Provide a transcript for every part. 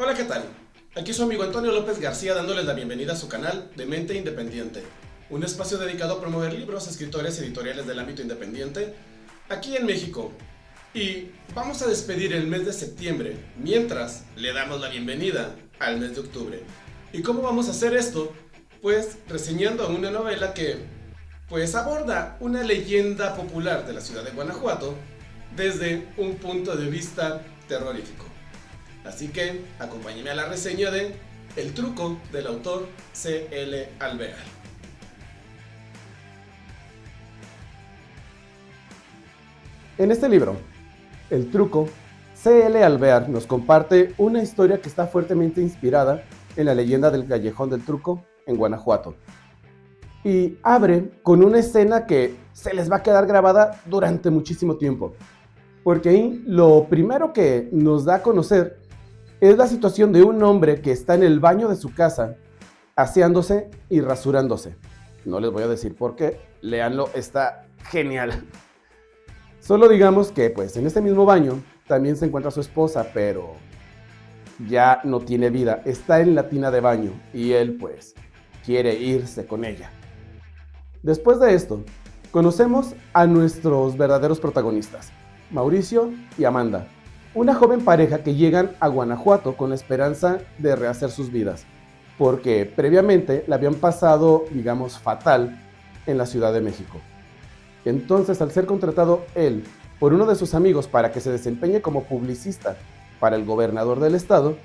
Hola, ¿qué tal? Aquí su amigo Antonio López García dándoles la bienvenida a su canal de Mente Independiente, un espacio dedicado a promover libros, escritores y editoriales del ámbito independiente aquí en México. Y vamos a despedir el mes de septiembre, mientras le damos la bienvenida al mes de octubre. ¿Y cómo vamos a hacer esto? Pues reseñando una novela que pues aborda una leyenda popular de la ciudad de Guanajuato desde un punto de vista terrorífico. Así que acompáñenme a la reseña de El truco del autor C.L. Alvear. En este libro, El truco, C.L. Alvear nos comparte una historia que está fuertemente inspirada en la leyenda del Callejón del Truco en Guanajuato. Y abre con una escena que se les va a quedar grabada durante muchísimo tiempo. Porque ahí lo primero que nos da a conocer es la situación de un hombre que está en el baño de su casa, aseándose y rasurándose. No les voy a decir por qué, léanlo, está genial. Solo digamos que pues en este mismo baño también se encuentra su esposa, pero ya no tiene vida, está en la tina de baño y él pues quiere irse con ella. Después de esto, conocemos a nuestros verdaderos protagonistas, Mauricio y Amanda, una joven pareja que llegan a Guanajuato con la esperanza de rehacer sus vidas, porque previamente la habían pasado, digamos, fatal en la Ciudad de México. Entonces, al ser contratado él por uno de sus amigos para que se desempeñe como publicista para el gobernador del estado,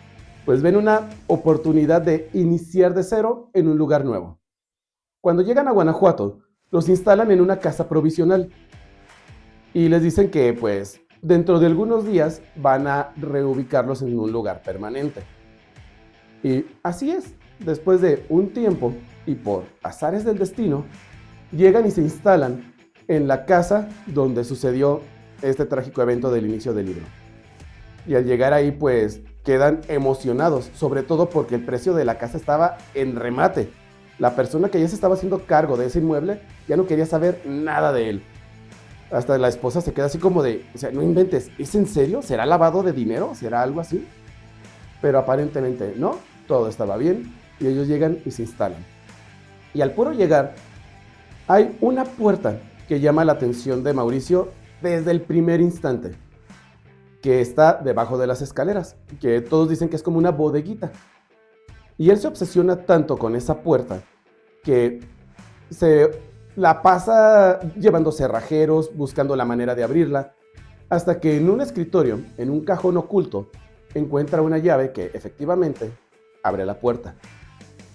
pues ven una oportunidad de iniciar de cero en un lugar nuevo. Cuando llegan a Guanajuato, los instalan en una casa provisional y les dicen que pues dentro de algunos días van a reubicarlos en un lugar permanente. Y así es, después de un tiempo y por azares del destino, llegan y se instalan en la casa donde sucedió este trágico evento del inicio del libro. Y al llegar ahí pues quedan emocionados, sobre todo porque el precio de la casa estaba en remate. La persona que ya se estaba haciendo cargo de ese inmueble ya no quería saber nada de él. Hasta la esposa se queda así como de, o sea, no inventes, ¿es en serio? ¿Será lavado de dinero? ¿Será algo así? Pero aparentemente no, todo estaba bien y ellos llegan y se instalan. Y al puro llegar, hay una puerta que llama la atención de Mauricio desde el primer instante, que está debajo de las escaleras, que todos dicen que es como una bodeguita. Y él se obsesiona tanto con esa puerta que se la pasa llevando cerrajeros, buscando la manera de abrirla, hasta que en un escritorio, en un cajón oculto, encuentra una llave que efectivamente abre la puerta.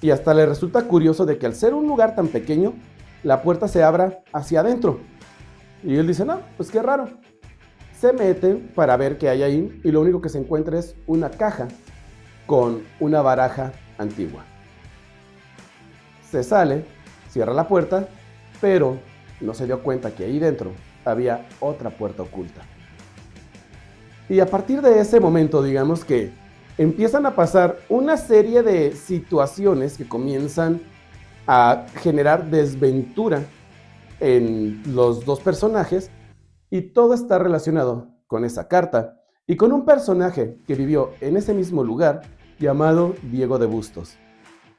Y hasta le resulta curioso de que al ser un lugar tan pequeño, la puerta se abra hacia adentro. Y él dice, no, pues qué raro. Se mete para ver qué hay ahí y lo único que se encuentra es una caja con una baraja antigua. Se sale, cierra la puerta, pero no se dio cuenta que ahí dentro había otra puerta oculta. Y a partir de ese momento, digamos que empiezan a pasar una serie de situaciones que comienzan a generar desventura en los dos personajes y todo está relacionado con esa carta y con un personaje que vivió en ese mismo lugar llamado Diego de Bustos.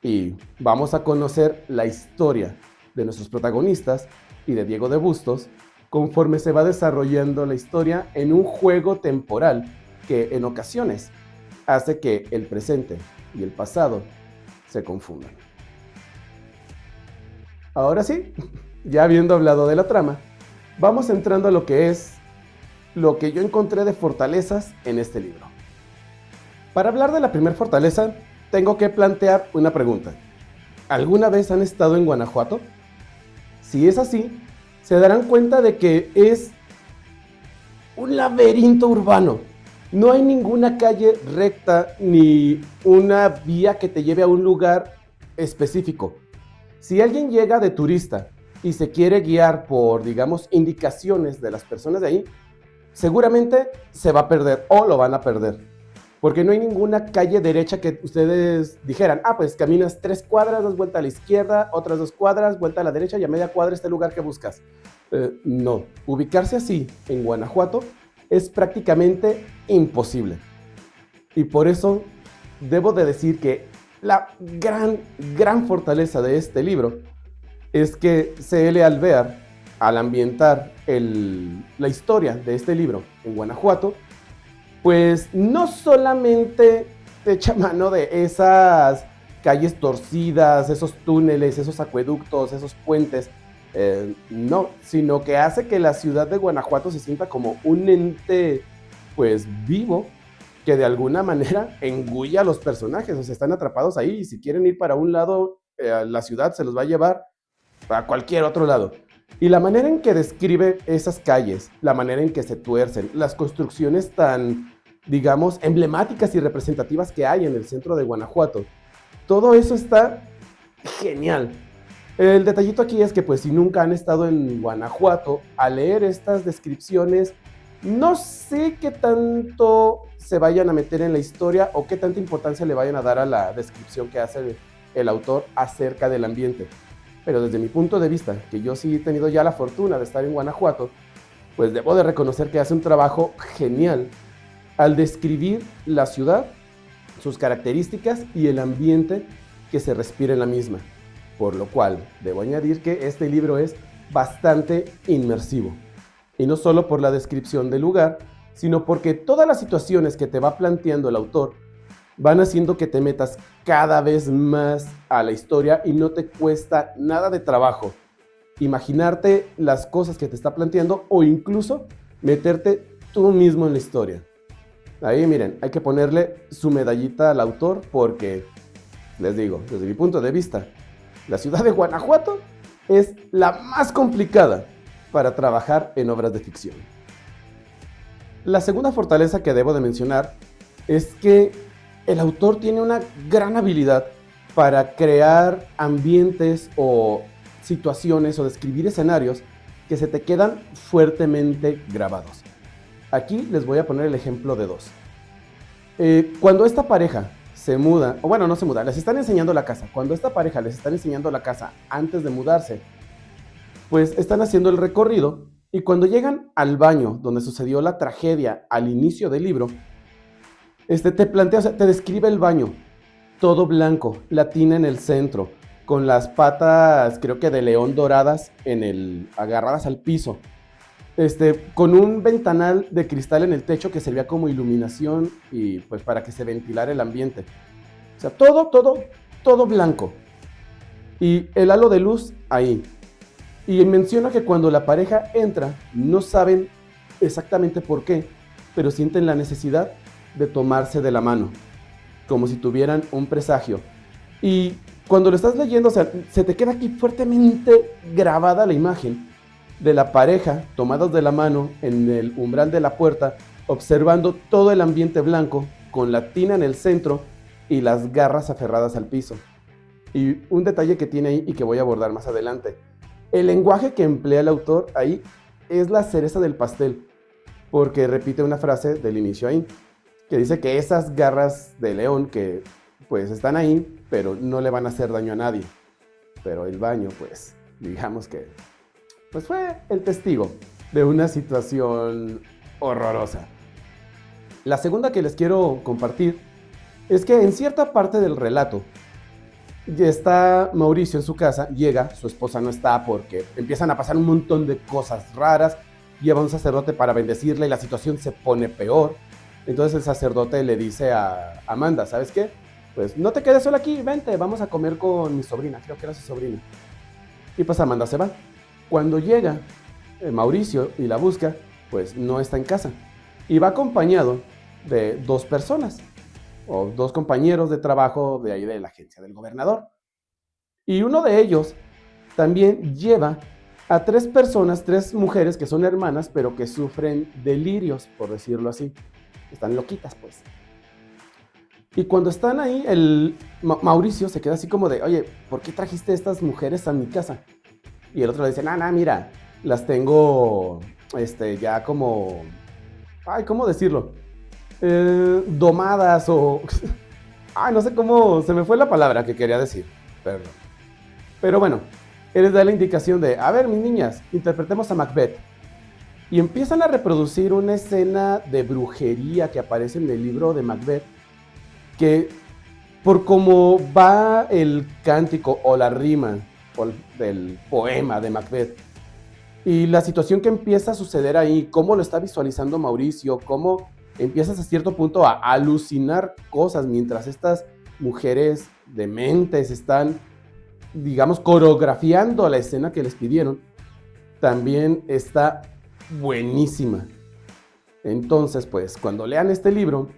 Y vamos a conocer la historia de nuestros protagonistas y de Diego de Bustos conforme se va desarrollando la historia en un juego temporal que en ocasiones hace que el presente y el pasado se confundan. Ahora sí, ya habiendo hablado de la trama, vamos entrando a lo que es lo que yo encontré de fortalezas en este libro. Para hablar de la primera fortaleza, tengo que plantear una pregunta. ¿Alguna vez han estado en Guanajuato? Si es así, se darán cuenta de que es un laberinto urbano. No hay ninguna calle recta ni una vía que te lleve a un lugar específico. Si alguien llega de turista y se quiere guiar por, digamos, indicaciones de las personas de ahí, seguramente se va a perder o lo van a perder. Porque no hay ninguna calle derecha que ustedes dijeran, pues caminas 3 cuadras, das vuelta a la izquierda, otras 2 cuadras, vuelta a la derecha y a media cuadra este lugar que buscas. No, ubicarse así en Guanajuato es prácticamente imposible. Y por eso debo de decir que la gran fortaleza de este libro es que C.L. Alvear, al ambientar la historia de este libro en Guanajuato, pues no solamente te echa mano de esas calles torcidas, esos túneles, esos acueductos, esos puentes, no, sino que hace que la ciudad de Guanajuato se sienta como un ente, pues, vivo, que de alguna manera engulle a los personajes, o sea, están atrapados ahí y si quieren ir para un lado, la ciudad se los va a llevar a cualquier otro lado. Y la manera en que describe esas calles, la manera en que se tuercen, las construcciones tan, digamos, emblemáticas y representativas que hay en el centro de Guanajuato, todo eso está genial. El detallito aquí es que pues si nunca han estado en Guanajuato, al leer estas descripciones, no sé qué tanto se vayan a meter en la historia o qué tanta importancia le vayan a dar a la descripción que hace el autor acerca del ambiente. Pero desde mi punto de vista, que yo sí he tenido ya la fortuna de estar en Guanajuato, pues debo de reconocer que hace un trabajo genial al describir la ciudad, sus características y el ambiente que se respira en la misma. Por lo cual, debo añadir que este libro es bastante inmersivo. Y no solo por la descripción del lugar, sino porque todas las situaciones que te va planteando el autor van haciendo que te metas cada vez más a la historia y no te cuesta nada de trabajo imaginarte las cosas que te está planteando o incluso meterte tú mismo en la historia. Ahí miren, hay que ponerle su medallita al autor porque, les digo, desde mi punto de vista, la ciudad de Guanajuato es la más complicada para trabajar en obras de ficción. La segunda fortaleza que debo de mencionar es que el autor tiene una gran habilidad para crear ambientes o situaciones o describir escenarios que se te quedan fuertemente grabados. Aquí les voy a poner el ejemplo de dos. Cuando esta pareja se muda, o bueno, no se muda, les están enseñando la casa. Cuando esta pareja les están enseñando la casa antes de mudarse, pues están haciendo el recorrido y cuando llegan al baño donde sucedió la tragedia al inicio del libro, te plantea, o sea, te describe el baño, todo blanco, la tina en el centro, con las patas, creo que de león doradas, agarradas al piso, con un ventanal de cristal en el techo que servía como iluminación y pues para que se ventilara el ambiente. O sea, todo blanco. Y el halo de luz ahí. Y menciona que cuando la pareja entra, no saben exactamente por qué, pero sienten la necesidad de tomarse de la mano, como si tuvieran un presagio. Y cuando lo estás leyendo, o sea, se te queda aquí fuertemente grabada la imagen de la pareja tomados de la mano en el umbral de la puerta, observando todo el ambiente blanco, con la tina en el centro y las garras aferradas al piso. Y un detalle que tiene ahí y que voy a abordar más adelante. El lenguaje que emplea el autor ahí es la cereza del pastel, porque repite una frase del inicio ahí, que dice que esas garras de león que pues están ahí, pero no le van a hacer daño a nadie. Pero el baño, pues, digamos que pues fue el testigo de una situación horrorosa. La segunda que les quiero compartir es que en cierta parte del relato ya está Mauricio en su casa, llega, su esposa no está porque empiezan a pasar un montón de cosas raras, lleva un sacerdote para bendecirla y la situación se pone peor. Entonces el sacerdote le dice a Amanda, ¿sabes qué? Pues no te quedes sola aquí, vente, vamos a comer con mi sobrina, creo que era su sobrina. Y pues Amanda se va. Cuando llega Mauricio y la busca, pues no está en casa. Y va acompañado de dos personas, o dos compañeros de trabajo de ahí de la agencia del gobernador. Y uno de ellos también lleva a tres personas, tres mujeres que son hermanas, pero que sufren delirios, por decirlo así. Están loquitas, pues. Y cuando están ahí, Mauricio se queda así como de, oye, ¿por qué trajiste estas mujeres a mi casa? Y el otro le dice, mira, las tengo, ya como, ay, ¿cómo decirlo? Domadas o, ay, no sé cómo, se me fue la palabra que quería decir, perdón. Pero bueno, él les da la indicación de, a ver, mis niñas, interpretemos a Macbeth. Y empiezan a reproducir una escena de brujería que aparece en el libro de Macbeth, que por cómo va el cántico o la rima del poema de Macbeth y la situación que empieza a suceder ahí, cómo lo está visualizando Mauricio, cómo empiezas a cierto punto a alucinar cosas mientras estas mujeres dementes están, digamos, coreografiando la escena que les pidieron, también está buenísima. Entonces, pues, cuando lean este libro,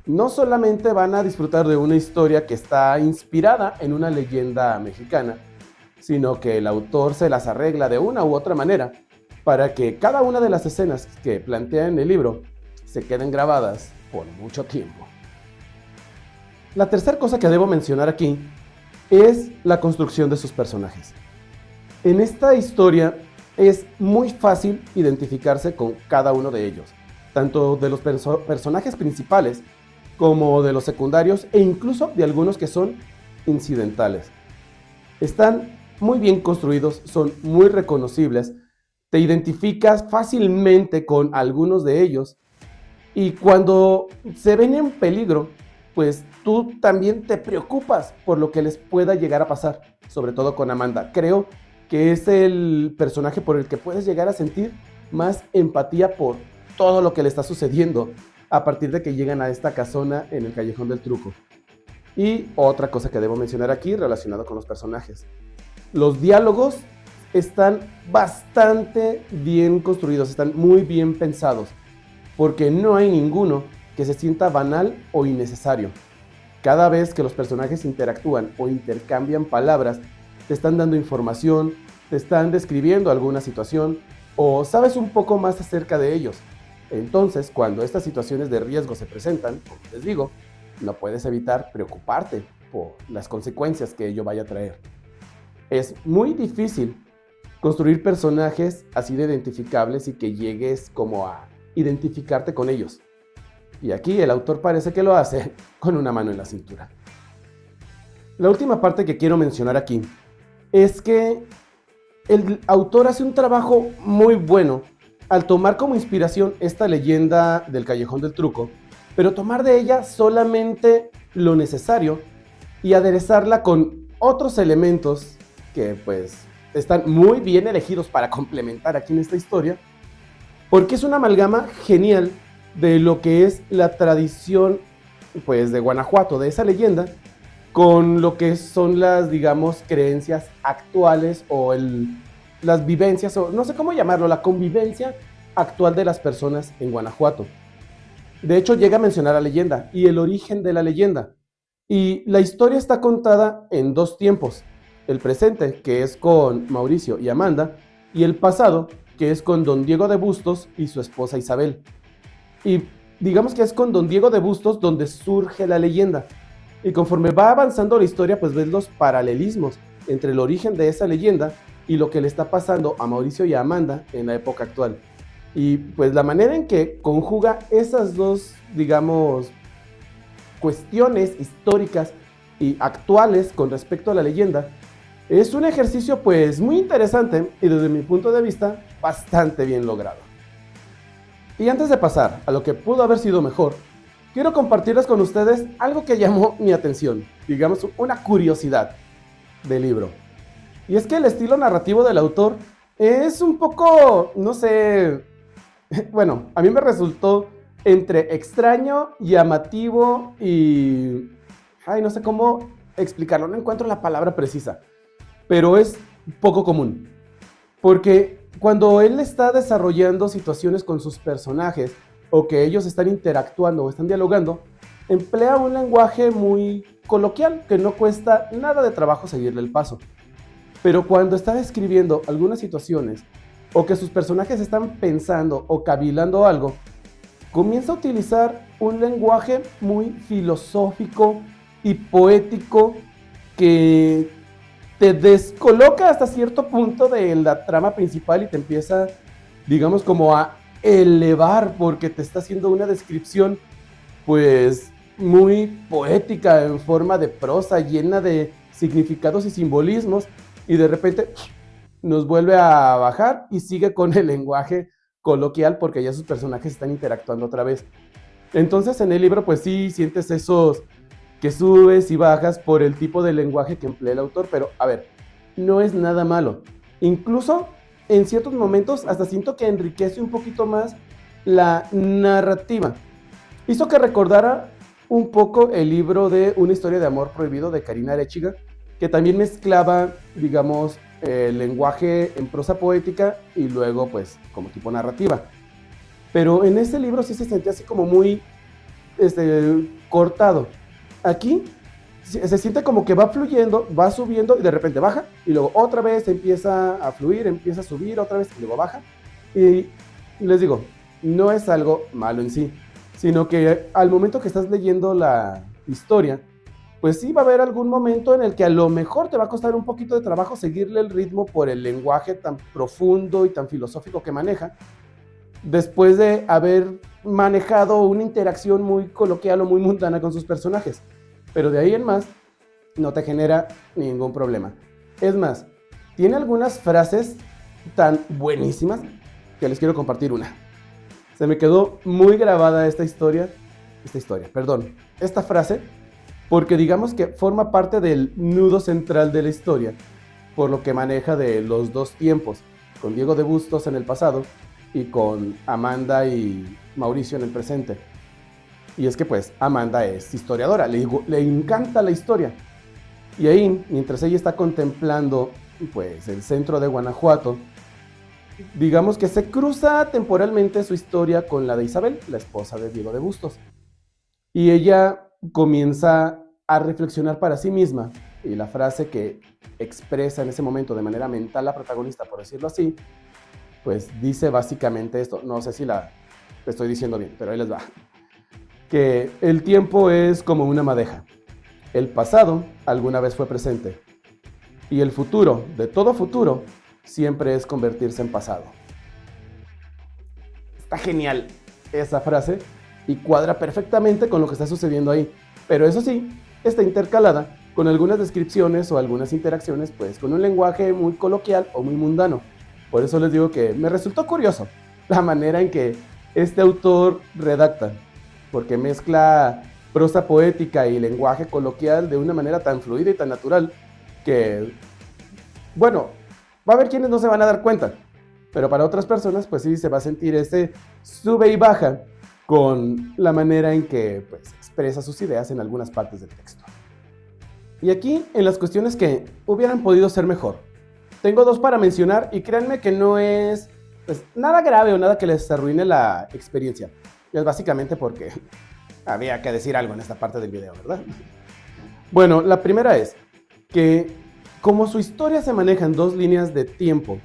no solamente van a disfrutar de una historia que está inspirada en una leyenda mexicana, sino que el autor se las arregla de una u otra manera para que cada una de las escenas que plantea en el libro se queden grabadas por mucho tiempo. La tercera cosa que debo mencionar aquí es la construcción de sus personajes. En esta historia es muy fácil identificarse con cada uno de ellos, tanto de los personajes principales como de los secundarios e incluso de algunos que son incidentales. Están muy bien construidos, son muy reconocibles, te identificas fácilmente con algunos de ellos y cuando se ven en peligro, pues tú también te preocupas por lo que les pueda llegar a pasar, sobre todo con Amanda. Creo que es el personaje por el que puedes llegar a sentir más empatía por todo lo que le está sucediendo a partir de que llegan a esta casona en el Callejón del Truco. Y otra cosa que debo mencionar aquí relacionado con los personajes. Los diálogos están bastante bien construidos, están muy bien pensados, porque no hay ninguno que se sienta banal o innecesario. Cada vez que los personajes interactúan o intercambian palabras, te están dando información, te están describiendo alguna situación o sabes un poco más acerca de ellos. Entonces, cuando estas situaciones de riesgo se presentan, como les digo, no puedes evitar preocuparte por las consecuencias que ello vaya a traer. Es muy difícil construir personajes así de identificables y que llegues como a identificarte con ellos. Y aquí el autor parece que lo hace con una mano en la cintura. La última parte que quiero mencionar aquí es que el autor hace un trabajo muy bueno al tomar como inspiración esta leyenda del Callejón del Truco, pero tomar de ella solamente lo necesario y aderezarla con otros elementos que pues están muy bien elegidos para complementar aquí en esta historia, porque es una amalgama genial de lo que es la tradición pues de Guanajuato, de esa leyenda, con lo que son las, digamos, creencias actuales o las vivencias, o no sé cómo llamarlo, la convivencia actual de las personas en Guanajuato. De hecho, llega a mencionar la leyenda y el origen de la leyenda. Y la historia está contada en dos tiempos. El presente, que es con Mauricio y Amanda, y el pasado, que es con don Diego de Bustos y su esposa Isabel. Y digamos que es con don Diego de Bustos donde surge la leyenda. Y conforme va avanzando la historia, pues ves los paralelismos entre el origen de esa leyenda y lo que le está pasando a Mauricio y a Amanda en la época actual. Y pues la manera en que conjuga esas dos, digamos, cuestiones históricas y actuales con respecto a la leyenda, es un ejercicio pues muy interesante y desde mi punto de vista bastante bien logrado. Y antes de pasar a lo que pudo haber sido mejor, quiero compartirles con ustedes algo que llamó mi atención, digamos una curiosidad del libro. Y es que el estilo narrativo del autor es un poco, no sé, bueno, a mí me resultó entre extraño, llamativo y... ay, no sé cómo explicarlo, no encuentro la palabra precisa, pero es poco común. Porque cuando él está desarrollando situaciones con sus personajes o que ellos están interactuando o están dialogando, emplea un lenguaje muy coloquial que no cuesta nada de trabajo seguirle el paso. Pero cuando está describiendo algunas situaciones o que sus personajes están pensando o cavilando algo, comienza a utilizar un lenguaje muy filosófico y poético que te descoloca hasta cierto punto de la trama principal y te empieza, digamos, como a elevar porque te está haciendo una descripción pues muy poética en forma de prosa, llena de significados y simbolismos y de repente nos vuelve a bajar y sigue con el lenguaje coloquial porque ya sus personajes están interactuando otra vez. Entonces en el libro pues sí sientes esos que subes y bajas por el tipo de lenguaje que emplea el autor, pero a ver, no es nada malo. Incluso en ciertos momentos hasta siento que enriquece un poquito más la narrativa. Hizo que recordara un poco el libro de Una historia de amor prohibido de Karina Arechiga, que también mezclaba, digamos, el lenguaje en prosa poética y luego pues como tipo narrativa. Pero en ese libro sí se sentía así como muy cortado. Aquí se siente como que va fluyendo, va subiendo y de repente baja y luego otra vez empieza a fluir, empieza a subir otra vez y luego baja. Y les digo, no es algo malo en sí, sino que al momento que estás leyendo la historia, pues sí va a haber algún momento en el que a lo mejor te va a costar un poquito de trabajo seguirle el ritmo por el lenguaje tan profundo y tan filosófico que maneja, después de haber manejado una interacción muy coloquial o muy mundana con sus personajes. Pero de ahí en más, no te genera ningún problema. Es más, tiene algunas frases tan buenísimas que les quiero compartir una. Se me quedó muy grabada esta frase, porque digamos que forma parte del nudo central de la historia, por lo que maneja de los dos tiempos, con Diego de Bustos en el pasado y con Amanda y Mauricio en el presente. Y es que pues Amanda es historiadora, le encanta la historia. Y ahí, mientras ella está contemplando pues el centro de Guanajuato, digamos que se cruza temporalmente su historia con la de Isabel, la esposa de Diego de Bustos. Y ella comienza a reflexionar para sí misma, y la frase que expresa en ese momento de manera mental la protagonista, por decirlo así, pues dice básicamente esto. No sé si la estoy diciendo bien, pero ahí les va. Que el tiempo es como una madeja. El pasado alguna vez fue presente. Y el futuro, de todo futuro, siempre es convertirse en pasado. Está genial esa frase y cuadra perfectamente con lo que está sucediendo ahí. Pero eso sí, está intercalada con algunas descripciones o algunas interacciones, pues con un lenguaje muy coloquial o muy mundano. Por eso les digo que me resultó curioso la manera en que este autor redacta, porque mezcla prosa poética y lenguaje coloquial de una manera tan fluida y tan natural que, bueno, va a haber quienes no se van a dar cuenta, pero para otras personas pues sí se va a sentir ese sube y baja con la manera en que pues, expresa sus ideas en algunas partes del texto. Y aquí en las cuestiones que hubieran podido ser mejor, tengo dos para mencionar y créanme que no es pues, nada grave o nada que les arruine la experiencia. Y es básicamente porque había que decir algo en esta parte del video, ¿verdad? Bueno, la primera es que como su historia se maneja en dos líneas de tiempo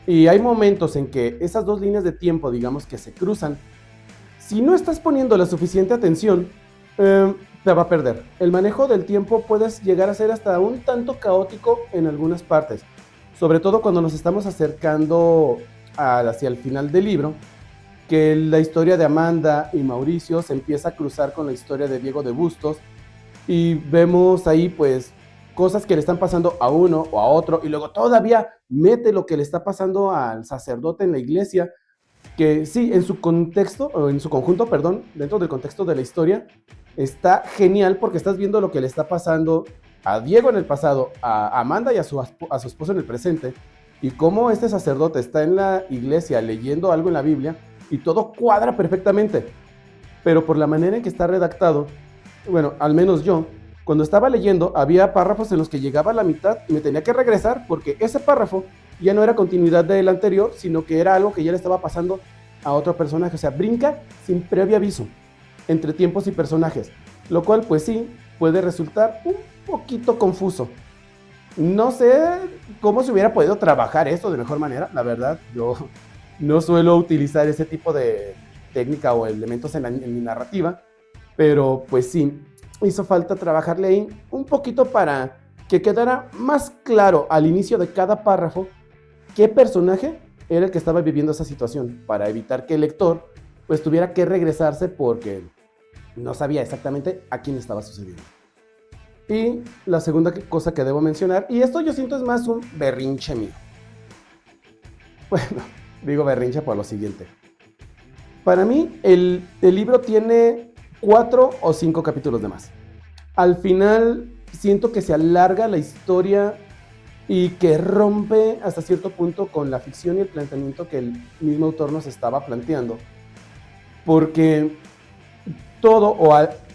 y hay momentos en que esas dos líneas de tiempo, digamos que se cruzan, si no estás poniendo la suficiente atención, te va a perder. El manejo del tiempo puede llegar a ser hasta un tanto caótico en algunas partes, sobre todo cuando nos estamos acercando hacia el final del libro, que la historia de Amanda y Mauricio se empieza a cruzar con la historia de Diego de Bustos y vemos ahí pues cosas que le están pasando a uno o a otro y luego todavía mete lo que le está pasando al sacerdote en la iglesia, que sí, en su contexto, o en su conjunto, perdón, dentro del contexto de la historia, está genial porque estás viendo lo que le está pasando a Diego en el pasado, a Amanda y a su esposo en el presente, y cómo este sacerdote está en la iglesia leyendo algo en la Biblia y todo cuadra perfectamente. Pero por la manera en que está redactado, bueno, al menos yo, cuando estaba leyendo, había párrafos en los que llegaba a la mitad y me tenía que regresar porque ese párrafo ya no era continuidad del anterior, sino que era algo que ya le estaba pasando a otro personaje. O sea, brinca sin previo aviso entre tiempos y personajes, lo cual pues sí puede resultar un poquito confuso. No sé cómo se hubiera podido trabajar esto de mejor manera, la verdad. Yo no suelo utilizar ese tipo de técnica o elementos en mi narrativa, pero pues sí, hizo falta trabajarle ahí un poquito para que quedara más claro al inicio de cada párrafo qué personaje era el que estaba viviendo esa situación, para evitar que el lector pues tuviera que regresarse porque no sabía exactamente a quién estaba sucediendo. Y la segunda cosa que debo mencionar, y esto yo siento es más un berrinche mío. Bueno, digo berrinche por lo siguiente. Para mí el libro tiene 4 o 5 capítulos de más. al final siento que se alarga la historia y que rompe hasta cierto punto con la ficción y el planteamiento que el mismo autor nos estaba planteando. Porque todo,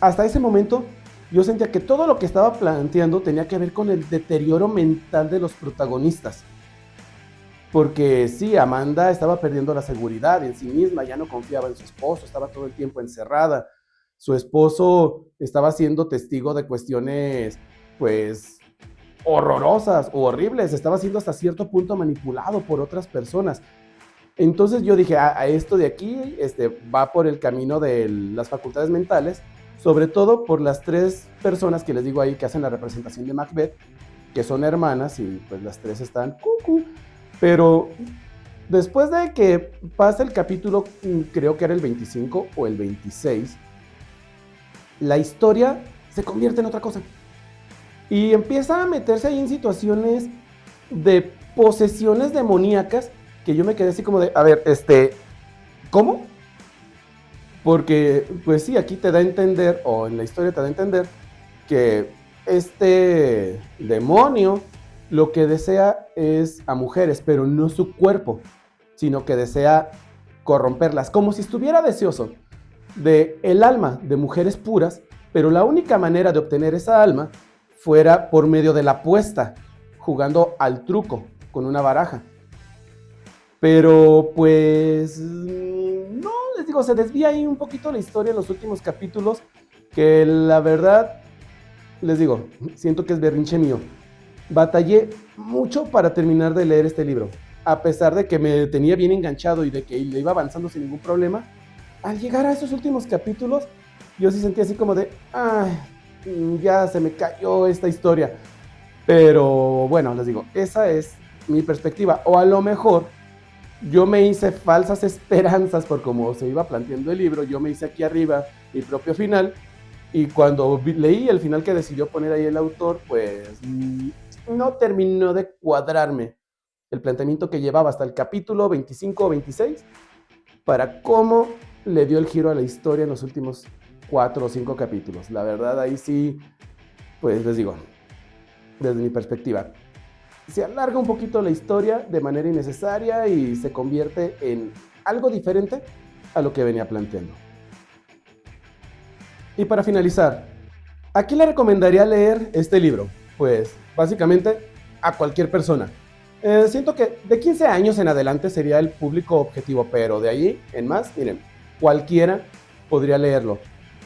hasta ese momento, yo sentía que todo lo que estaba planteando tenía que ver con el deterioro mental de los protagonistas. Porque sí, Amanda estaba perdiendo la seguridad en sí misma, ya no confiaba en su esposo, estaba todo el tiempo encerrada. Su esposo estaba siendo testigo de cuestiones, pues, horrorosas o horribles, estaba siendo hasta cierto punto manipulado por otras personas. Entonces yo dije, a esto de aquí va por el camino de las facultades mentales, sobre todo por las tres personas que les digo ahí que hacen la representación de Macbeth, que son hermanas y pues las tres están cucú. Pero después de que pasa el capítulo, creo que era el 25 o el 26, la historia se convierte en otra cosa. Y empieza a meterse ahí en situaciones de posesiones demoníacas que yo me quedé así como de, a ver, ¿cómo? Porque, pues sí, aquí te da a entender, o en la historia te da a entender, que este demonio lo que desea es a mujeres, pero no su cuerpo, sino que desea corromperlas, como si estuviera deseoso de el alma de mujeres puras, pero la única manera de obtener esa alma fuera por medio de la apuesta, jugando al truco con una baraja. Pero pues no, les digo, se desvía ahí un poquito la historia en los últimos capítulos, que la verdad, les digo, siento que es berrinche mío. Batallé mucho para terminar de leer este libro, a pesar de que me tenía bien enganchado y de que le iba avanzando sin ningún problema. Al llegar a esos últimos capítulos, yo sí sentí así como de, ay, ya se me cayó esta historia. Pero bueno, les digo, esa es mi perspectiva. O a lo mejor yo me hice falsas esperanzas por cómo se iba planteando el libro. Yo me hice aquí arriba mi propio final. Y cuando leí el final que decidió poner ahí el autor, pues no terminó de cuadrarme el planteamiento que llevaba hasta el capítulo 25 o 26 para cómo le dio el giro a la historia en los últimos 4 o 5 capítulos. La verdad, ahí sí, pues les digo, desde mi perspectiva, se alarga un poquito la historia de manera innecesaria y se convierte en algo diferente a lo que venía planteando. Y para finalizar, ¿a quién le recomendaría leer este libro? Pues básicamente a cualquier persona. Siento que de 15 años en adelante sería el público objetivo, pero de ahí en más, miren, cualquiera podría leerlo,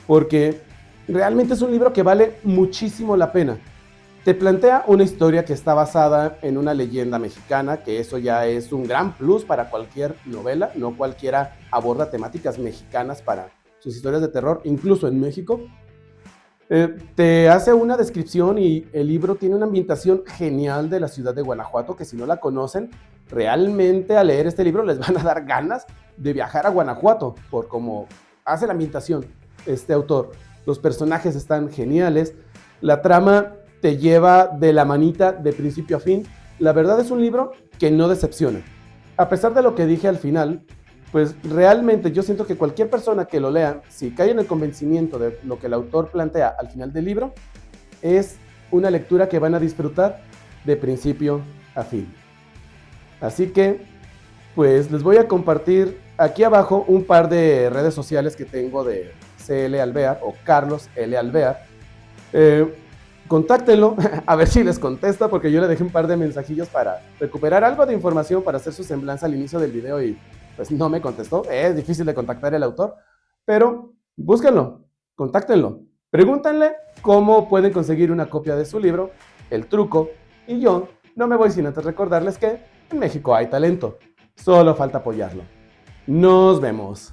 porque realmente es un libro que vale muchísimo la pena. Te plantea una historia que está basada en una leyenda mexicana, que eso ya es un gran plus para cualquier novela. No cualquiera aborda temáticas mexicanas para sus historias de terror, incluso en México. Te hace una descripción y el libro tiene una ambientación genial de la ciudad de Guanajuato, que si no la conocen, realmente al leer este libro les van a dar ganas de viajar a Guanajuato, por cómo hace la ambientación este autor. Los personajes están geniales, la trama te lleva de la manita de principio a fin. La verdad es un libro que no decepciona. A pesar de lo que dije al final, pues realmente yo siento que cualquier persona que lo lea, si cae en el convencimiento de lo que el autor plantea al final del libro, es una lectura que van a disfrutar de principio a fin. Así que, pues les voy a compartir aquí abajo un par de redes sociales que tengo de CL Alvear o Carlos L. Alvear. Contáctenlo, a ver si les contesta, porque yo le dejé un par de mensajillos para recuperar algo de información para hacer su semblanza al inicio del video y pues no me contestó. Es difícil de contactar al autor, pero búsquenlo, contáctenlo, pregúntenle cómo pueden conseguir una copia de su libro, El Truco, y yo no me voy sin antes recordarles que en México hay talento, solo falta apoyarlo. Nos vemos.